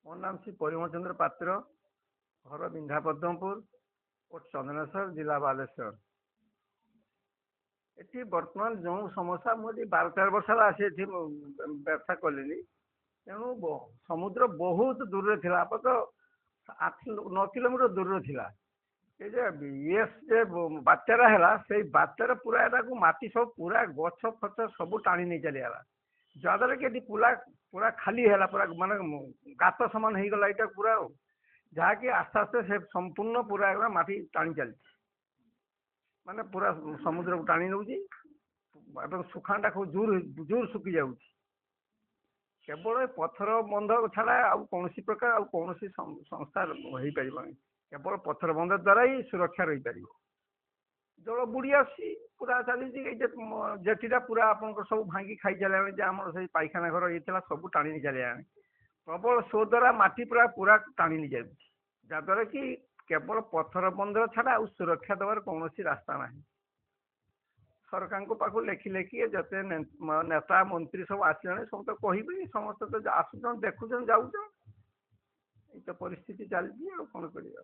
ମୋ ନାମ ଶ୍ରୀ ପରିମଳ ଚନ୍ଦ୍ର ପାତ୍ର, ଘର ବିନ୍ଧା ପଦ୍ମପୁର, ପୋଷ୍ଟ ଚନ୍ଦନେଶ୍ୱର, ଜିଲ୍ଲା ବାଲେଶ୍ୱର। ଏଠି ବର୍ତ୍ତମାନ ଯେଉଁ ସମସ୍ୟା ମୁଁ ଏଠି 12-13 ବର୍ଷ ହେଲା ଆସି ଏଠି ବ୍ୟବସାୟ କଲିଣି। ତେଣୁ ସମୁଦ୍ର ବହୁତ ଦୂରରେ ଥିଲା, ଆପାତ 8-9 କିଲୋମିଟର ଦୂରରେ ଥିଲା। ଏ ଯେ ବାତ୍ୟାଟା ହେଲା, ସେଇ ବାତ୍ୟାରେ ପୁରା ଏଟାକୁ ମାଟି ସବୁ ପୁରା ଗଛ ଫଛ ସବୁ ଟାଣି ନେଇ ଚାଲିଗଲା। ଯାହାଦ୍ୱାରା କି ଏଠି ପୁରା ଖାଲି ହେଲା, ପୁରା ମାନେ ଗାତ ସମାନ ହେଇଗଲା ଏଇଟା ପୁରା ଆଉ। ଯାହାକି ଆସ୍ତେ ଆସ୍ତେ ସେ ସମ୍ପୂର୍ଣ୍ଣ ପୁରା ମାଟି ଟାଣି ଚାଲିଛି, ମାନେ ପୁରା ସମୁଦ୍ରକୁ ଟାଣି ନେଉଛି ଏବଂ ସୁଖାଟା ଖୁବ ଜୋର ଶୁଖି ଯାଉଛି। କେବଳ ପଥର ବନ୍ଧ ଛଡ଼ା ଆଉ କୌଣସି ପ୍ରକାର ଆଉ କୌଣସି ସଂସ୍ଥା ହେଇପାରିବନି। କେବଳ ପଥର ବନ୍ଧ ଦ୍ୱାରା ହିଁ ସୁରକ୍ଷା ରହିପାରିବ। ଜଳ ବୁଡ଼ି ଆସୁଛି, ପୁରା ଚାଲିଛି। ଏଇ ଜେଟିଟା ପୁରା ଆପଣଙ୍କର ସବୁ ଭାଙ୍ଗି ଖାଇ ଚାଲିଲାଣି, ଯେ ଆମର ସେଇ ପାଇଖାନା ଘର ଇଏ ଥିଲା ସବୁ ଟାଣି ନେଇ ଚାଲିଲାଣି। ପ୍ରବଳ ସୋ ଦ୍ୱାରା ମାଟି ପୁରା ଟାଣି ନେଇଯାଉଛି, ଯାହାଦ୍ୱାରା କି କେବଳ ପଥର ବନ୍ଧ ଛଡ଼ା ଆଉ ସୁରକ୍ଷା ଦେବାର କୌଣସି ରାସ୍ତା ନାହିଁ। ସରକାରଙ୍କ ପାଖକୁ ଲେଖି ଯେତେ ନେତା ମନ୍ତ୍ରୀ ସବୁ ଆସିଲେଣି, ସବୁ ତ କହିବେ, ସମସ୍ତେ ତ ଆସୁଛନ୍ତି, ଦେଖୁଛନ୍ତି, ଯାଉଛନ୍ତି। ଏଇ ତ ପରିସ୍ଥିତି ଚାଲିଛି, ଆଉ କ'ଣ କରିବା।